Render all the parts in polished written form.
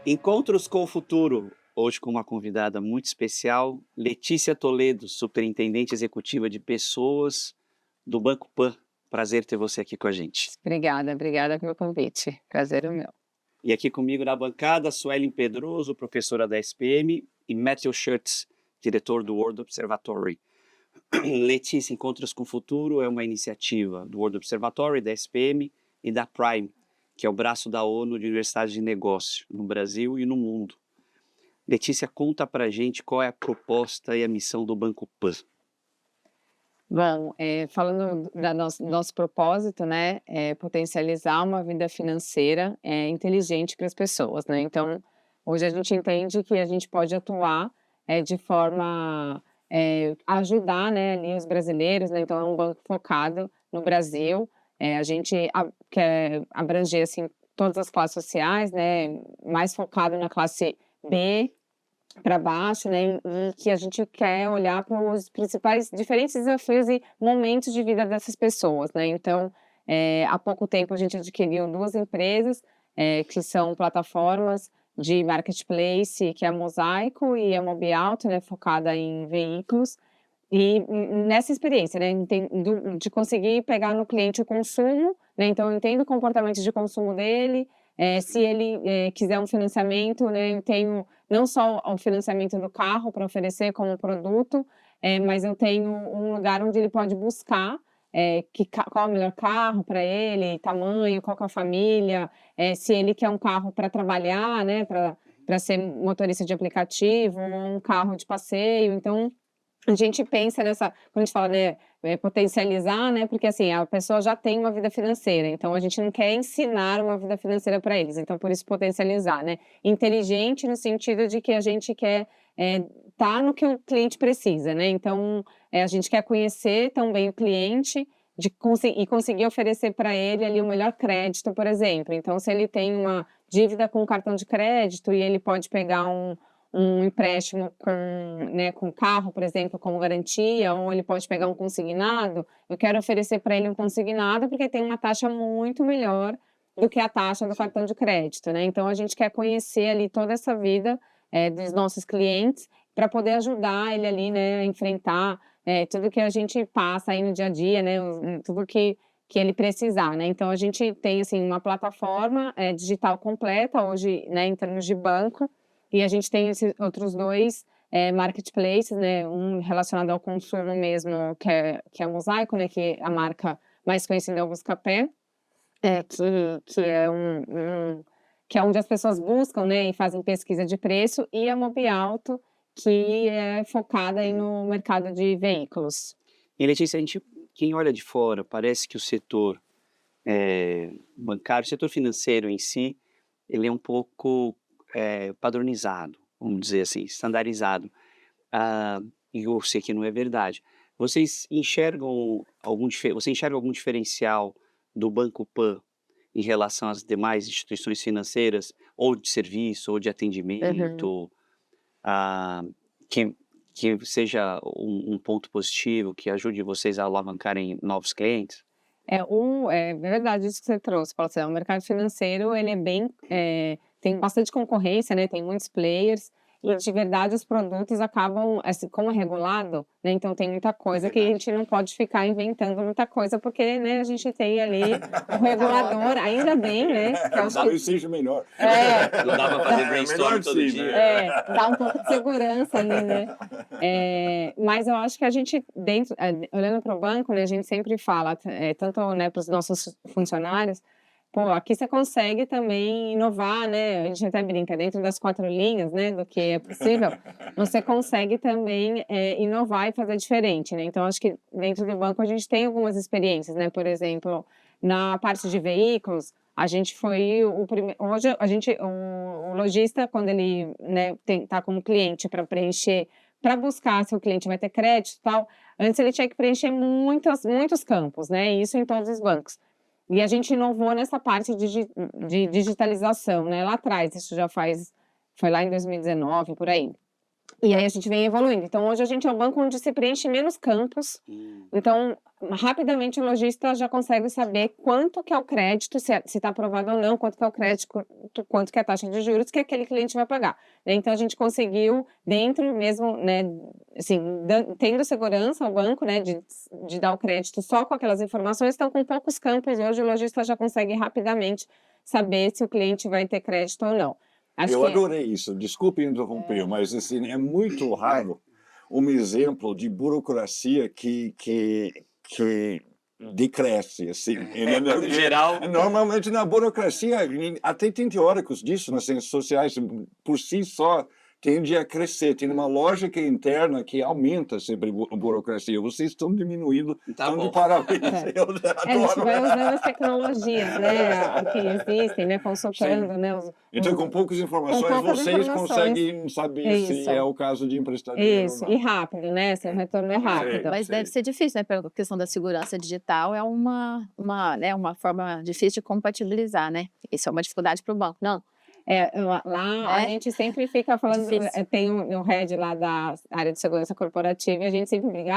Encontros com o Futuro, hoje com uma convidada muito especial, Letícia Toledo, superintendente executiva de pessoas do Banco Pan. Prazer ter você aqui com a gente. Obrigada pelo convite. Prazer é meu. E aqui comigo na bancada, Suelen Pedroso, professora da SPM, e Matthew Schurtz, diretor do World Observatory. Letícia, Encontros com o Futuro é uma iniciativa do World Observatory, da SPM e da Prime, que é o braço da ONU de Universidades de Negócio, no Brasil e no mundo. Letícia, conta pra gente qual é a proposta e a missão do Banco Pan. Bom, falando do nosso propósito, né, é potencializar uma vida financeira inteligente para as pessoas, né? Então, hoje a gente entende que a gente pode atuar de forma a ajudar, né, ali os brasileiros, né? Então, é um banco focado no Brasil. A gente quer abranger assim todas as classes sociais, né? Mais focado na classe B para baixo, né, e que a gente quer olhar para os principais diferentes desafios e momentos de vida dessas pessoas, né. Então, há pouco tempo a gente adquiriu 2 empresas, que são plataformas de marketplace, que é a Mosaico e a Mobiauto, né, focada em veículos. E nessa experiência, né, de conseguir pegar no cliente o consumo, né, então eu entendo o comportamento de consumo dele, se ele, quiser um financiamento, né, eu tenho não só o financiamento do carro para oferecer como produto, mas eu tenho um lugar onde ele pode buscar, qual é o melhor carro para ele, tamanho, qual que é a família, se ele quer um carro para trabalhar, né, para ser motorista de aplicativo, ou um carro de passeio. Então a gente pensa nessa quando a gente fala, né, potencializar, né, porque, assim, a pessoa já tem uma vida financeira, então a gente não quer ensinar uma vida financeira para eles, então por isso potencializar, né. Inteligente no sentido de que a gente quer, tá no que o cliente precisa, né, então, a gente quer conhecer também o cliente, e conseguir oferecer para ele, ali, o melhor crédito, por exemplo. Então se ele tem uma dívida com cartão de crédito e ele pode pegar um empréstimo com, né, com carro, por exemplo, como garantia, ou ele pode pegar um consignado, eu quero oferecer para ele um consignado, porque tem uma taxa muito melhor do que a taxa do cartão de crédito, né. Então a gente quer conhecer ali toda essa vida, dos nossos clientes, para poder ajudar ele ali, né, a enfrentar, tudo que a gente passa aí no dia a dia, né, tudo que ele precisar, né. Então a gente tem, assim, uma plataforma, digital completa hoje, né, em termos de banco, e a gente tem esses outros 2 marketplaces, né, um relacionado ao consumo mesmo, que é a Mosaico, né, que é a marca mais conhecida é o Buscapé, que é que é onde as pessoas buscam, né, e fazem pesquisa de preço, e a Mobiauto, que é focada aí no mercado de veículos. E Letícia, quem olha de fora, parece que o setor bancário, o setor financeiro em si, ele é um pouco padronizado, vamos dizer assim, estandarizado. Ah, e eu sei que não é verdade. Você enxerga algum diferencial do Banco Pan em relação às demais instituições financeiras, ou de serviço, ou de Uhum. atendimento, ah, que que seja um ponto positivo, que ajude vocês a alavancarem novos clientes? É verdade isso que você trouxe, fala assim, o mercado financeiro ele é bem, tem bastante concorrência, né, tem muitos players, e de verdade os produtos acabam, assim, como é regulado, né, então tem muita É coisa que a verdade. gente não pode ficar inventando muita coisa, porque, né, a gente tem ali o regulador, ainda bem, né, que eu acho que Talvez seja melhor. Não dá pra fazer brainstorm Melhor todo sim, dia. né. dá um pouco de segurança ali, né. Mas eu acho que a gente dentro olhando para o banco, né, a gente sempre fala, tanto, né, para os nossos funcionários: "Pô, aqui você consegue também inovar, né", a gente até brinca, dentro das 4 linhas, né, do que é possível, você consegue também, inovar e fazer diferente, né. Então acho que dentro do banco a gente tem algumas experiências, né, por exemplo, na parte de veículos, a gente foi o prime hoje a gente o lojista quando ele, né, tá como cliente para preencher para buscar se o cliente vai ter crédito e tal, antes ele tinha que preencher muitos campos, né, e isso em todos os bancos. E a gente inovou nessa parte de digitalização, né, lá atrás, isso já foi lá em 2019, por aí. E aí a gente vem evoluindo. Então, hoje a gente é um banco onde se preenche menos campos. Então, rapidamente o lojista já consegue saber quanto que é o crédito, se está aprovado ou não, quanto que é o crédito, quanto que é a taxa de juros que aquele cliente vai pagar. Né? Então, a gente conseguiu, dentro mesmo, né, assim, tendo segurança ao banco, né, de dar o crédito só com aquelas informações, então, com poucos campos, hoje o lojista já consegue rapidamente saber se o cliente vai ter crédito ou não. Eu adorei isso, desculpe interromper, mas assim, é muito raro um exemplo de burocracia que decresce, assim. No geral. Normalmente na burocracia, até tem teóricos disso nas ciências sociais, por si só, tende a crescer, tem uma lógica interna que aumenta sempre a burocracia. Vocês estão diminuindo, estão de parabéns. Eu a gente vai usando as tecnologias, né, que existem, né, consultando, né. Então, com poucas informações, vocês conseguem saber se é o caso de emprestadeiro ou não. E rápido, né, se o retorno é rápido. Mas deve ser difícil, né, pela questão da segurança digital, é uma forma difícil de compatibilizar, né? Isso é uma dificuldade para o banco, não? Lá a gente sempre fica falando, tem um head lá da área de segurança corporativa e a gente sempre briga,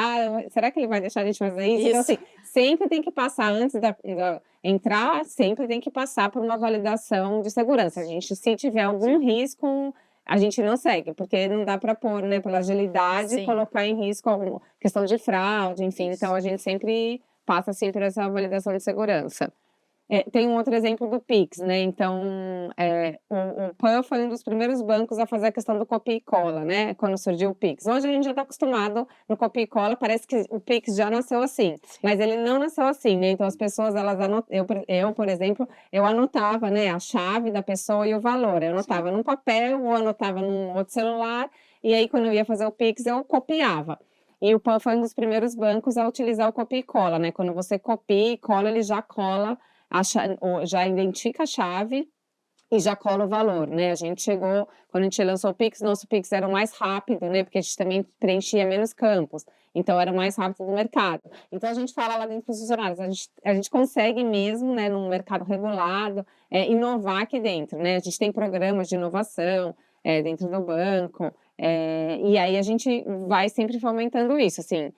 será que ele vai deixar a gente fazer isso? Então, assim, sempre tem que passar, antes da entrar, sempre tem que passar por uma validação de segurança. A gente, se tiver algum risco, a gente não segue, porque não dá para pôr, né, pela agilidade, colocar em risco alguma questão de fraude, enfim. Então, a gente sempre passa por essa validação de segurança. Tem um outro exemplo do Pix, né? Então, o PAN foi um dos primeiros bancos a fazer a questão do copia e cola, né? Quando surgiu o Pix. Hoje a gente já está acostumado no copia e cola, parece que o Pix já nasceu assim, mas ele não nasceu assim, né? Então, as pessoas, eu, por exemplo, eu anotava, né, a chave da pessoa e o valor. Eu anotava num papel ou anotava num outro celular, e aí, quando eu ia fazer o Pix, eu copiava. E o PAN foi um dos primeiros bancos a utilizar o copia e cola, né? Quando você copia e cola, ele já cola, já identifica a chave e já cola o valor, né? A gente chegou, quando a gente lançou o Pix, nosso Pix era o mais rápido, né? Porque a gente também preenchia menos campos, então era o mais rápido do mercado. Então a gente fala lá dentro dos funcionários, a gente consegue mesmo, né, num mercado regulado, inovar aqui dentro, né? A gente tem programas de inovação dentro do banco, e aí a gente vai sempre fomentando isso, assim,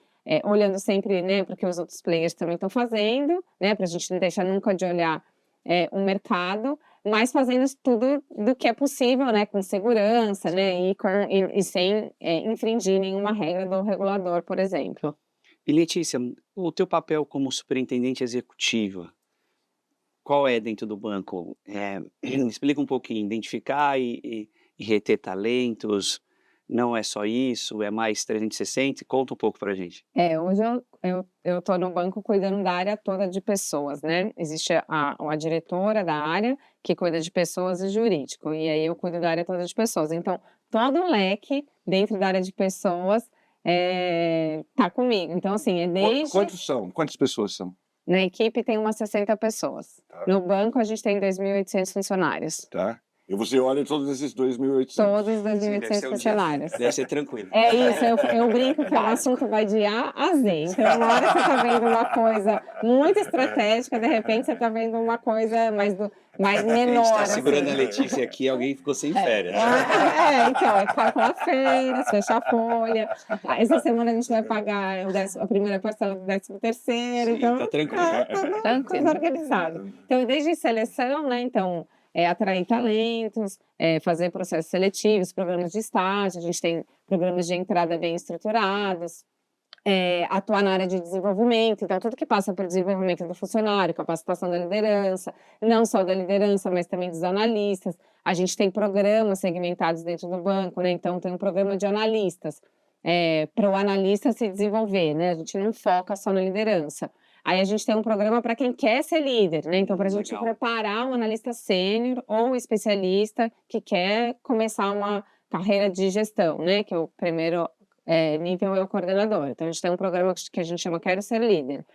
olhando sempre, né, porque os outros players também estão fazendo, né, para a gente não deixar nunca de olhar o mercado, mas fazendo tudo do que é possível, né, com segurança, né, e sem infringir nenhuma regra do regulador, por exemplo. E Letícia, o teu papel como superintendente executiva, qual é dentro do banco? Explica um pouquinho, identificar e reter talentos, não é só isso, é mais 360? Conta um pouco pra gente. Hoje eu tô no banco cuidando da área toda de pessoas, né? Existe a diretora da área que cuida de pessoas e jurídico, e aí eu cuido da área toda de pessoas. Então, todo o leque dentro da área de pessoas tá comigo. Então, assim, desde... Quantos são? Quantas pessoas são? Na equipe tem umas 60 pessoas. Tá. No banco a gente tem 2.800 funcionários. Tá. E você olha todos esses 2.800? Todos os 2.800 funcionários. Deve ser tranquilo. É isso, eu brinco que o assunto vai de A a Z. Então, na hora que você está vendo uma coisa muito estratégica, de repente você está vendo uma coisa mais menor. A gente está assim. segurando a Letícia aqui, alguém ficou sem férias. Então, calcula férias, fecha a folha. Essa semana a gente vai pagar a primeira parcela do 13º. Então, tá tranquilo. Tudo organizado. Então, desde seleção, né? Então, atrair talentos, fazer processos seletivos, programas de estágio, a gente tem programas de entrada bem estruturados, atuar na área de desenvolvimento, então tudo que passa por desenvolvimento do funcionário, capacitação da liderança, não só da liderança, mas também dos analistas. A gente tem programas segmentados dentro do banco, né? Então tem um programa de analistas, para o analista se desenvolver, né? A gente não foca só na liderança. Aí a gente tem um programa para quem quer ser líder, né? Então, para a gente preparar um analista sênior ou especialista que quer começar uma carreira de gestão, né? Que o primeiro nível é o coordenador. Então, a gente tem um programa que a gente chama Quero Ser Líder.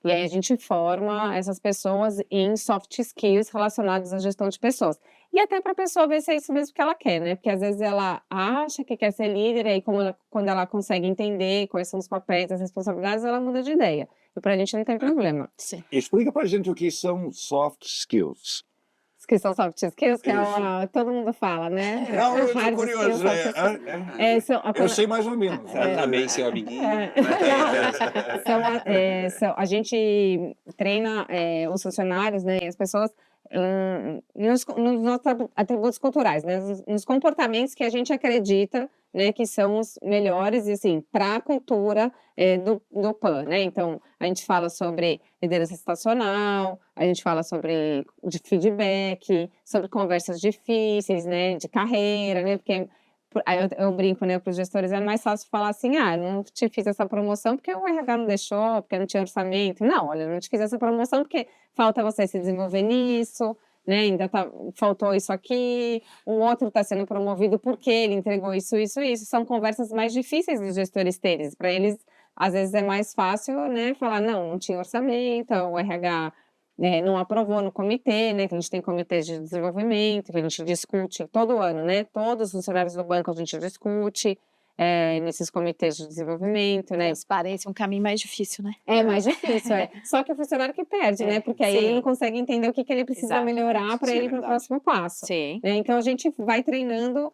E aí a gente forma essas pessoas em soft skills relacionados à gestão de pessoas. E até para a pessoa ver se é isso mesmo que ela quer, né? Porque às vezes ela acha que quer ser líder, e aí quando ela consegue entender quais são os papéis, as responsabilidades, ela muda de ideia. E para a gente não tem problema. Sim. Explica para a gente o que são soft skills. que são soft skills, que é uma, todo mundo fala, né? Não, eu Hard estou curioso. skills, soft skills. Eu sei mais ou menos. Eu também, seu amiguinho. A gente treina os funcionários, né, e as pessoas nos nossos atributos culturais, né, nos comportamentos que a gente acredita, né, que são os melhores, e assim, para a cultura do PAN, né? Então, a gente fala sobre liderança situacional, a gente fala sobre de feedback, sobre conversas difíceis, né, de carreira, né, porque aí eu brinco, né, para os gestores, é mais fácil falar assim, eu não te fiz essa promoção porque o RH não deixou, porque não tinha orçamento. Não, olha, eu não te fiz essa promoção porque falta você se desenvolver nisso, né, ainda faltou isso aqui, o outro está sendo promovido porque ele entregou isso, isso, isso. São conversas mais difíceis dos gestores terem. Para eles, às vezes, é mais fácil, né, falar, não tinha orçamento, o RH não aprovou no comitê, né, que a gente tem comitês de desenvolvimento, que a gente discute todo ano, né, todos os funcionários do banco a gente discute nesses comitês de desenvolvimento, né. Transparência é um caminho mais difícil, né? É mais difícil, Só que o funcionário que perde, né, porque aí ele não consegue entender o que ele precisa melhorar para Sim, ele ir para o próximo passo. Sim. Né? Então, a gente vai treinando,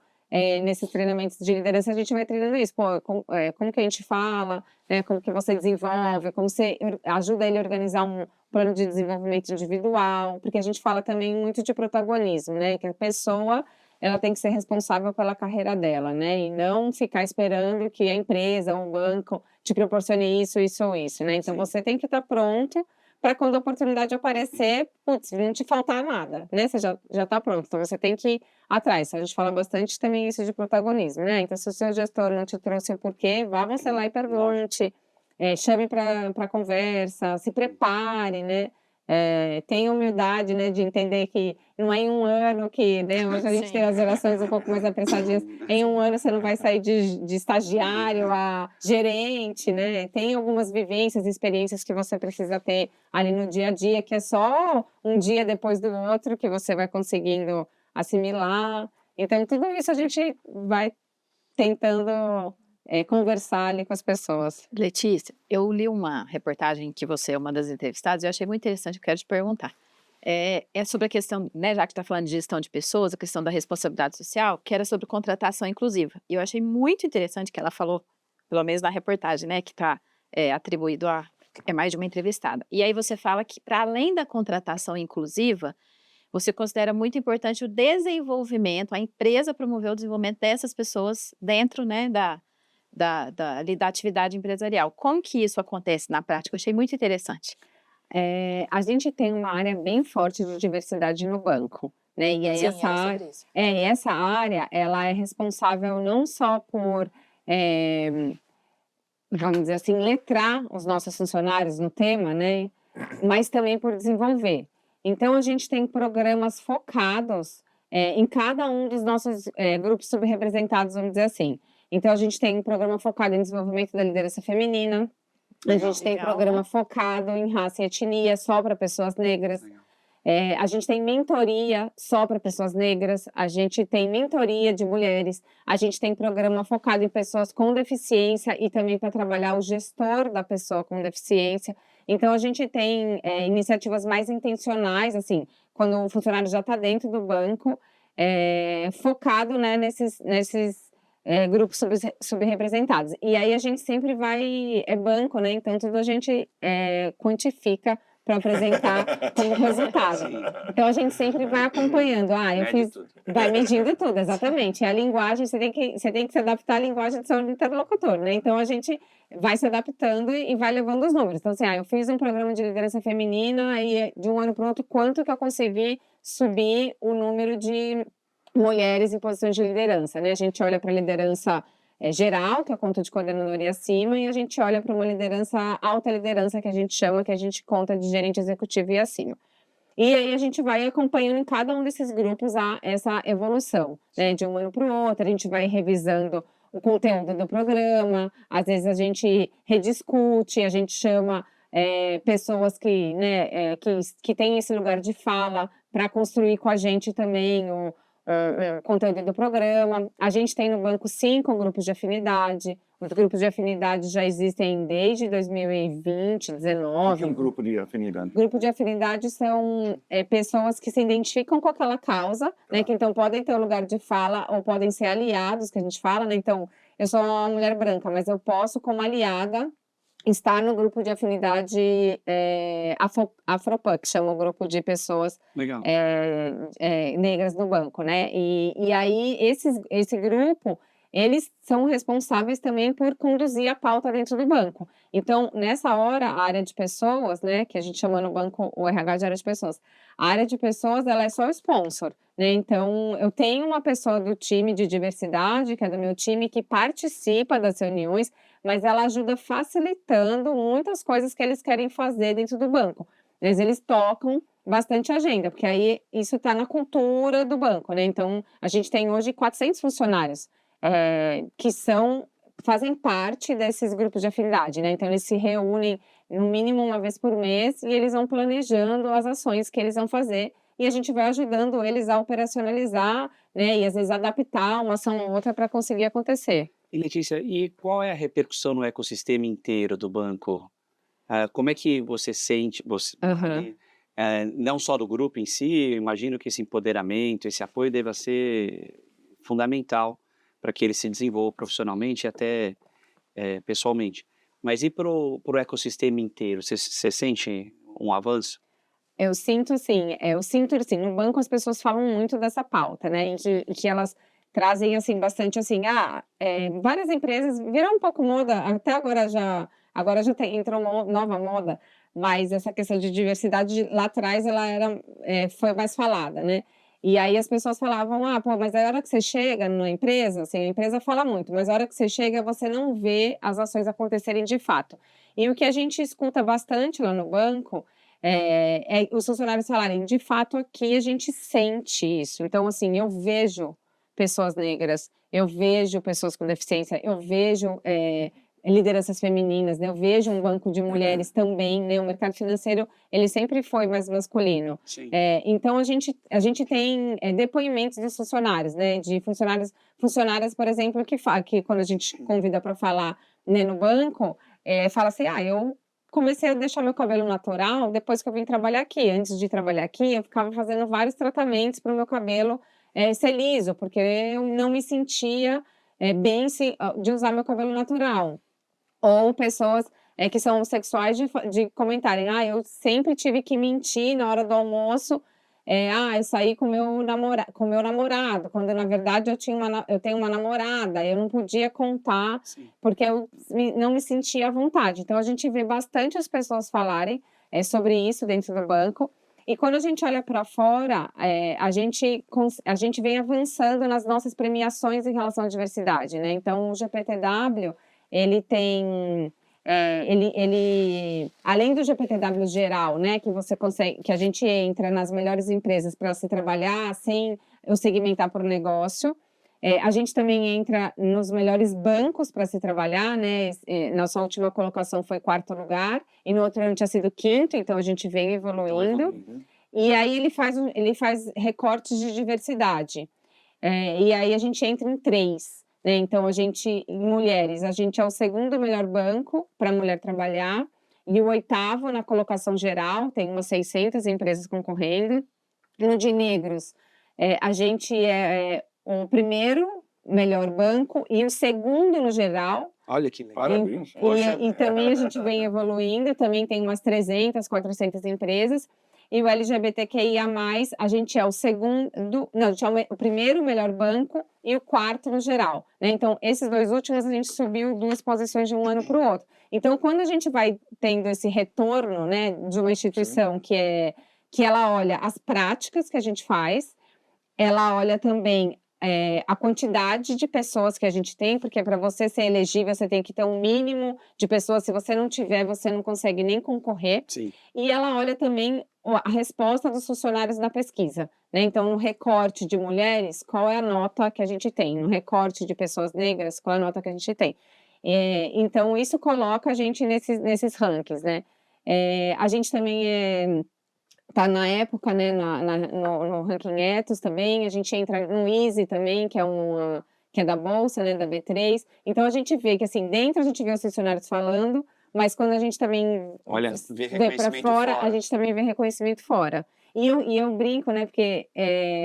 nesses treinamentos de liderança, a gente vai treinando isso. Pô, como que a gente fala, né? Como que você desenvolve, como você ajuda ele a organizar um plano de desenvolvimento individual, porque a gente fala também muito de protagonismo, né? Que a pessoa, ela tem que ser responsável pela carreira dela, né? E não ficar esperando que a empresa ou o banco te proporcione isso, isso ou isso, né? Então, você tem que estar pronto para quando a oportunidade aparecer, putz, não te faltar nada, né? Você já está pronto, então você tem que ir atrás. A gente fala bastante também isso de protagonismo, né? Então, se o seu gestor não te trouxe o porquê, vá você lá e pergunte, chame para conversa, se prepare, né? Tenha humildade, né, de entender que não é em um ano que, né, hoje a gente Sim. tem as relações um pouco mais apressadinhas, em um ano você não vai sair de estagiário a gerente, né, tem algumas vivências e experiências que você precisa ter ali no dia a dia, que é só um dia depois do outro que você vai conseguindo assimilar, então tudo isso a gente vai tentando conversar ali com as pessoas. Letícia, eu li uma reportagem que você é uma das entrevistadas e eu achei muito interessante, eu quero te perguntar. É sobre a questão, né, já que está falando de gestão de pessoas, a questão da responsabilidade social, que era sobre contratação inclusiva. E eu achei muito interessante que ela falou, pelo menos na reportagem, né, que está atribuído a mais de uma entrevistada. E aí você fala que, para além da contratação inclusiva, você considera muito importante o desenvolvimento, a empresa promover o desenvolvimento dessas pessoas dentro, né, ali da atividade empresarial. Como que isso acontece na prática? Eu achei muito interessante. A gente tem uma área bem forte de diversidade no banco, né? E aí Sim, essa era sobre área, isso. essa área, ela é responsável não só por, vamos dizer assim, letrar os nossos funcionários no tema, né? Mas também por desenvolver. Então, a gente tem programas focados em cada um dos nossos grupos subrepresentados, vamos dizer assim. Então, a gente tem um programa focado em desenvolvimento da liderança feminina, a gente tem Legal, programa né? focado em raça e etnia, só para pessoas negras. A gente tem mentoria só para pessoas negras, a gente tem mentoria de mulheres, a gente tem programa focado em pessoas com deficiência e também para trabalhar o gestor da pessoa com deficiência. Então, a gente tem iniciativas mais intencionais, assim, quando o funcionário já está dentro do banco, focado, né, nesses grupos subrepresentados. E aí a gente sempre vai, banco, né? Então tudo a gente quantifica para apresentar como resultado. Sim. Então a gente sempre vai acompanhando. Mede tudo. Vai medindo tudo, exatamente. E a linguagem, você tem que se adaptar à linguagem do seu interlocutor, né? Então a gente vai se adaptando e vai levando os números. Então, assim, eu fiz um programa de liderança feminina, aí de um ano para o outro, quanto que eu consegui subir o número de mulheres em posições de liderança, né? A gente olha para a liderança geral, que é a conta de coordenador e acima, e a gente olha para uma liderança, alta liderança, que a gente chama, que a gente conta de gerente executivo e acima. E aí a gente vai acompanhando em cada um desses grupos essa evolução, né? De um ano para o outro, a gente vai revisando o conteúdo do programa, às vezes a gente rediscute, a gente chama pessoas que têm esse lugar de fala para construir com a gente também conteúdo do programa. A gente tem no banco 5 grupos de afinidade. Os grupos de afinidade já existem desde 2020, O que é 2019. um grupo de afinidade? Grupo de afinidade são pessoas que se identificam com aquela causa, né? Que então podem ter um lugar de fala ou podem ser aliados, que a gente fala, né? Então, eu sou uma mulher branca, mas eu posso, como aliada, estar no grupo de afinidade Afropan, que chama o grupo de pessoas Legal. negras no banco, né? E aí, esse grupo, eles são responsáveis também por conduzir a pauta dentro do banco. Então, nessa hora, a área de pessoas, né, que a gente chama no banco o RH de área de pessoas, a área de pessoas, ela é só o sponsor, né? Então, eu tenho uma pessoa do time de diversidade, que é do meu time, que participa das reuniões, mas ela ajuda facilitando muitas coisas que eles querem fazer dentro do banco. Mas eles tocam bastante agenda, porque aí isso está na cultura do banco, né? Então, a gente tem hoje 400 funcionários que fazem parte desses grupos de afinidade, né? Então, eles se reúnem no mínimo uma vez por mês e eles vão planejando as ações que eles vão fazer e a gente vai ajudando eles a operacionalizar, né? E às vezes adaptar uma ação ou outra para conseguir acontecer. E Letícia, e qual é a repercussão no ecossistema inteiro do banco? Como é que você sente, Aham. não só do grupo em si, eu imagino que esse empoderamento, esse apoio deva ser fundamental para que ele se desenvolva profissionalmente e até pessoalmente. Mas e para o ecossistema inteiro? Você sente um avanço? Eu sinto assim, no banco as pessoas falam muito dessa pauta, né, e que elas trazem, assim, bastante, assim, várias empresas viram um pouco moda, até agora já entrou uma nova moda, mas essa questão de diversidade lá atrás ela foi mais falada, né. E aí as pessoas falavam: "Ah, pô, mas a hora que você chega numa empresa, assim, a empresa fala muito, mas a hora que você chega você não vê as ações acontecerem de fato". E o que a gente escuta bastante lá no banco os funcionários falarem: "De fato, aqui a gente sente isso". Então, assim, eu vejo pessoas negras, eu vejo pessoas com deficiência, eu vejo, lideranças femininas, né, eu vejo um banco de mulheres também, né, o mercado financeiro, ele sempre foi mais masculino. Sim. Então a gente tem, depoimentos dos funcionários, né, de funcionárias, por exemplo, que quando a gente convida para falar, né, no banco, fala assim: "Ah, eu comecei a deixar meu cabelo natural depois que eu vim trabalhar aqui. Antes de trabalhar aqui, eu ficava fazendo vários tratamentos para o meu cabelo, ser liso, porque eu não me sentia, bem de usar meu cabelo natural". Ou pessoas, que são homossexuais de comentarem: "Ah, eu sempre tive que mentir na hora do almoço, eu saí com meu namorado, quando na verdade eu tenho uma namorada, eu não podia contar, Sim. porque eu não me sentia à vontade". Então a gente vê bastante as pessoas falarem, sobre isso dentro do banco, e quando a gente olha para fora, a gente vem avançando nas nossas premiações em relação à diversidade, né. Então o GPTW, ele tem, ele além do GPTW geral, né, que a gente entra nas melhores empresas para se trabalhar sem eu segmentar por negócio, a gente também entra nos melhores bancos para se trabalhar, né, nossa última colocação foi 4º lugar, e no outro ano tinha sido 5º, então a gente vem evoluindo. E aí ele faz recortes de diversidade. E aí a gente entra em 3, né, então em mulheres, a gente é o 2º melhor banco para mulher trabalhar, e o 8º na colocação geral, tem umas 600 empresas concorrendo. No de negros, a gente é o 1º melhor banco e o 2º no geral. Olha que legal. Parabéns. E também a gente vem evoluindo, também tem umas 300, 400 empresas. E o LGBTQIA+, a gente é o 2º, não, a gente é o 1º melhor banco e o 4º no geral, né. Então, esses 2 últimos a gente subiu 2 posições de um ano para o outro. Então, quando a gente vai tendo esse retorno, né, de uma instituição que ela olha as práticas que a gente faz, ela olha também, a quantidade de pessoas que a gente tem, porque para você ser elegível, você tem que ter um mínimo de pessoas, se você não tiver, você não consegue nem concorrer. Sim. E ela olha também a resposta dos funcionários na pesquisa, né. Então, no recorte de mulheres, qual é a nota que a gente tem? No recorte de pessoas negras, qual é a nota que a gente tem? Então isso coloca a gente nesses rankings, né. A gente também tá na época, né, no Ranking Ethos também, a gente entra no Easy também, que é da Bolsa, né, da B3. Então, a gente vê que, assim, dentro a gente vê os funcionários falando, mas quando a gente também Olha, vê vê para reconhecimento fora, a fora. gente também vê reconhecimento fora. E eu brinco, né, porque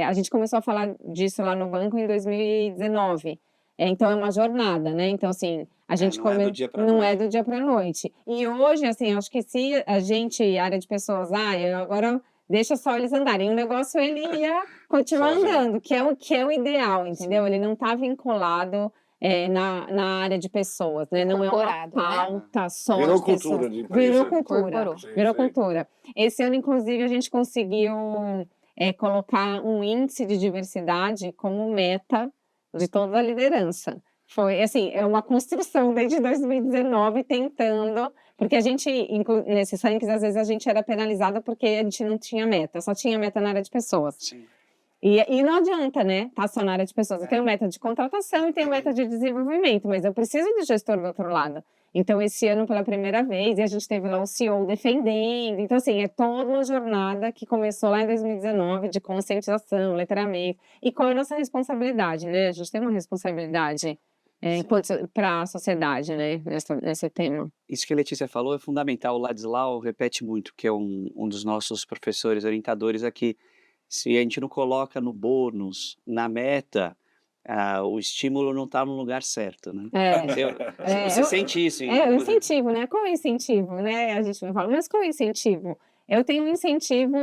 a gente começou a falar disso lá no banco em 2019. Então, é uma jornada, né? Então, assim, a gente não é do dia pra não noite. é do dia para noite. E hoje, assim, acho que se a gente, área de pessoas, agora deixa só eles andarem, o negócio ele ia continuar Sozinho. andando, que é o ideal, entendeu? Ele não está vinculado na área de pessoas, né? Não é uma Incorporado, né? pauta só Virou de pessoas. cultura de empresa. Virou cultura. Incorporou. Sim, Virou sim. cultura. Esse ano, inclusive, a gente conseguiu colocar um índice de diversidade como meta de toda a liderança. Foi, assim, é uma construção desde 2019 tentando, porque a gente, nesses rankings, às vezes a gente era penalizada porque a gente não tinha meta, só tinha meta na área de pessoas. Sim. E não adianta, né, tá só na área de pessoas. Eu tenho meta de contratação e tenho meta de desenvolvimento, mas eu preciso de gestor do outro lado. Então, esse ano, pela primeira vez, e a gente teve lá o CEO defendendo. Então, assim, é toda uma jornada que começou lá em 2019 de conscientização, letramento. E qual é a nossa responsabilidade, né? A gente tem uma responsabilidade para a sociedade, né, nesse tema. Isso que a Letícia falou é fundamental. O Ladislau repete muito, que é um dos nossos professores orientadores aqui. Se a gente não coloca no bônus, na meta, o estímulo não está no lugar certo, né? Você sente isso? O incentivo, né? Qual é o incentivo, né? A gente me fala, mas qual é o incentivo? Eu tenho um incentivo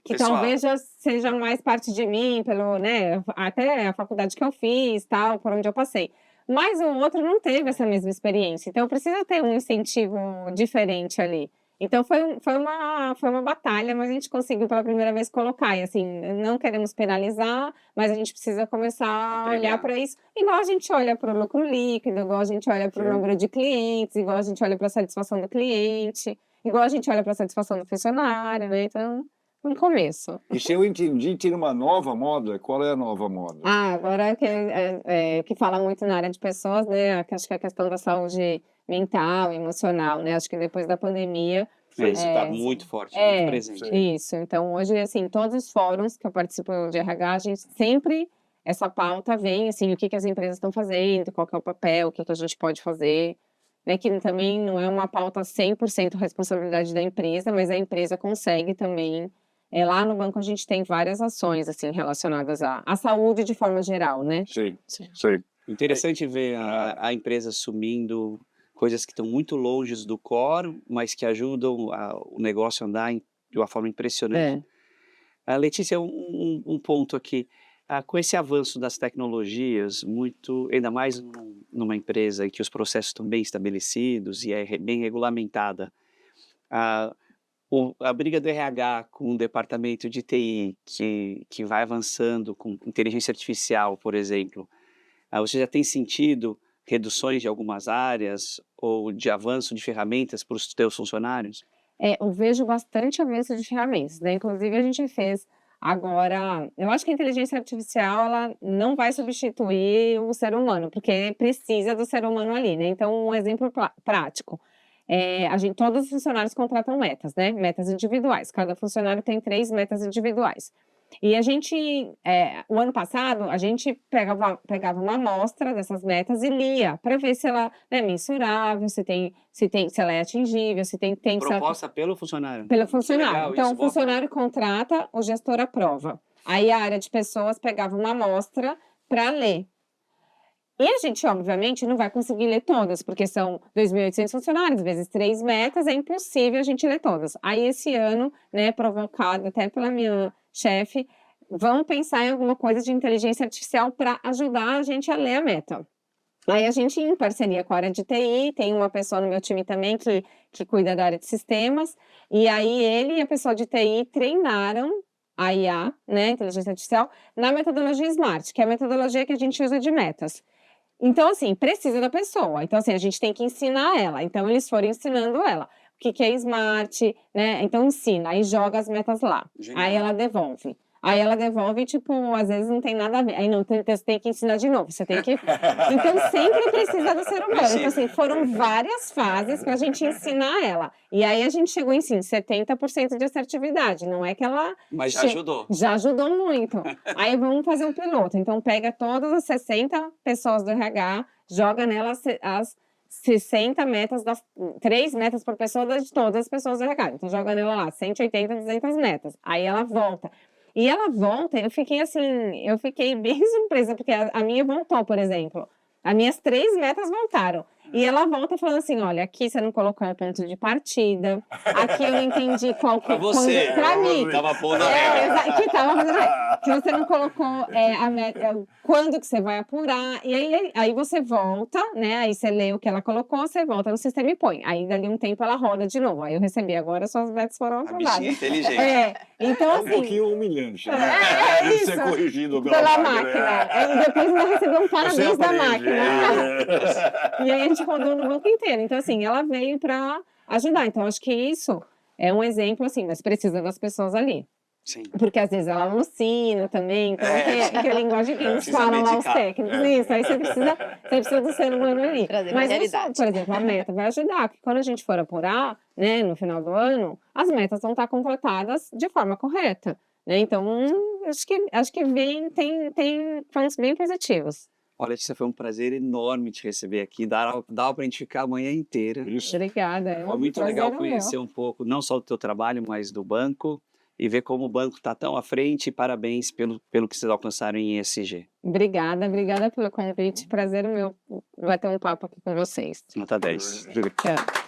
que Pessoal. talvez já seja mais parte de mim, né? Até a faculdade que eu fiz, tal, por onde eu passei. Mas o outro não teve essa mesma experiência. Então, precisa ter um incentivo diferente ali. Então, foi uma batalha, mas a gente conseguiu pela primeira vez colocar. E, assim, não queremos penalizar, mas a gente precisa começar a olhar para isso. Igual a gente olha para o lucro líquido, igual a gente olha para o número de clientes, igual a gente olha para a satisfação do cliente, igual a gente olha para a satisfação do funcionário, né? Então, no começo. E se eu entendi, tem uma nova moda. Qual é a nova moda? Agora que fala muito na área de pessoas, né? Acho que a questão da saúde mental, emocional, né? Acho que depois da pandemia... Isso está muito forte, muito presente. Isso. Então, hoje, assim, todos os fóruns que eu participo de RH, a gente sempre, essa pauta vem, assim, o que as empresas estão fazendo, qual que é o papel, o que a gente pode fazer, né? Que também não é uma pauta 100% responsabilidade da empresa, mas a empresa consegue também... lá no banco a gente tem várias ações, assim, relacionadas à saúde de forma geral, né? Sim. Interessante ver a empresa assumindo coisas que estão muito longe do core, mas que ajudam o negócio a andar de uma forma impressionante. Letícia, um ponto aqui. Com esse avanço das tecnologias, ainda mais numa empresa em que os processos estão bem estabelecidos e é bem regulamentada, a briga do RH com o departamento de TI, que vai avançando com inteligência artificial, por exemplo, você já tem sentido reduções de algumas áreas ou de avanço de ferramentas para os teus funcionários? Eu vejo bastante avanço de ferramentas, né? Inclusive, a gente fez agora... Eu acho que a inteligência artificial, ela não vai substituir o ser humano, porque precisa do ser humano ali, né? Então, um exemplo prático. Todos os funcionários contratam metas, né? Metas individuais. Cada funcionário tem 3 metas individuais. E a gente, o ano passado, a gente pegava uma amostra dessas metas e lia para ver se ela é mensurável, se ela é atingível, se tem proposta pelo funcionário. Pelo funcionário. Legal, então, isso, o funcionário contrata, o gestor aprova. Aí a área de pessoas pegava uma amostra para ler. E a gente, obviamente, não vai conseguir ler todas, porque são 2.800 funcionários, vezes 3 metas, é impossível a gente ler todas. Aí, esse ano, né, provocado até pela minha chefe, vamos pensar em alguma coisa de inteligência artificial para ajudar a gente a ler a meta. Aí, a gente, em parceria com a área de TI, tem uma pessoa no meu time também que cuida da área de sistemas, e aí ele e a pessoa de TI treinaram a IA, né, inteligência artificial, na metodologia SMART, que é a metodologia que a gente usa de metas. Então, assim, precisa da pessoa. Então, assim, a gente tem que ensinar ela. Então, eles foram ensinando ela. O que é SMART, né? Então, ensina. Aí, joga as metas lá. Genial. Aí, ela devolve. Aí ela devolve, tipo, às vezes não tem nada a ver. Aí não, você tem que ensinar de novo, você tem que... Então, sempre precisa do ser humano. Então, assim, foram várias fases para a gente ensinar ela. E aí a gente chegou em, sim, 70% de assertividade. Não é que ela... Mas já ajudou. Já ajudou muito. Aí vamos fazer um piloto. Então, pega todas as 60 pessoas do RH, joga nelas as 60 metas, 3 metas por pessoa de todas as pessoas do RH. Então, joga nela lá, 180, 200 metas. Aí ela volta. E ela volta, eu fiquei bem surpresa, porque a minha voltou, por exemplo. As minhas 3 metas voltaram. E ela volta falando assim, olha, aqui você não colocou o ponto de partida, aqui eu não entendi qual... Pra você, pra mim. Tava pondo a regra. Que tava fazendo... Que você não colocou a meta, quando que você vai apurar, e aí você volta, né, aí você lê o que ela colocou, você volta no sistema e põe. Aí, dali um tempo, ela roda de novo. Aí eu recebi, agora suas metas foram A bichinha aprovadas. inteligente. Então, É um assim... pouquinho humilhante, né? É Deve ser isso. corrigido Pela máquina. E depois ainda recebeu um parabéns da aprende, máquina. E aí a gente rodou no banco inteiro. Então, assim, ela veio para ajudar. Então, acho que isso é um exemplo, assim, mas precisa das pessoas ali. Sim. Porque às vezes ela alucina também, então que a linguagem que eles Precisa falam lá, os medicar. técnicos. Isso, aí você precisa do ser humano ali. Trazer Mas não só, realidade. por exemplo, a meta vai ajudar, porque quando a gente for apurar, né, no final do ano, as metas vão estar completadas de forma correta. Né? Então, acho que tem pontos bem positivos. Olha, Letícia, foi um prazer enorme te receber aqui. Dava pra gente ficar a manhã inteira. Isso. Obrigada. Foi muito legal conhecer um pouco, não só do teu trabalho, mas do banco. E ver como o banco está tão à frente. E parabéns pelo que vocês alcançaram em ESG. Obrigada pelo convite. Prazer meu bater um papo aqui com vocês. Nota 10. Tchau.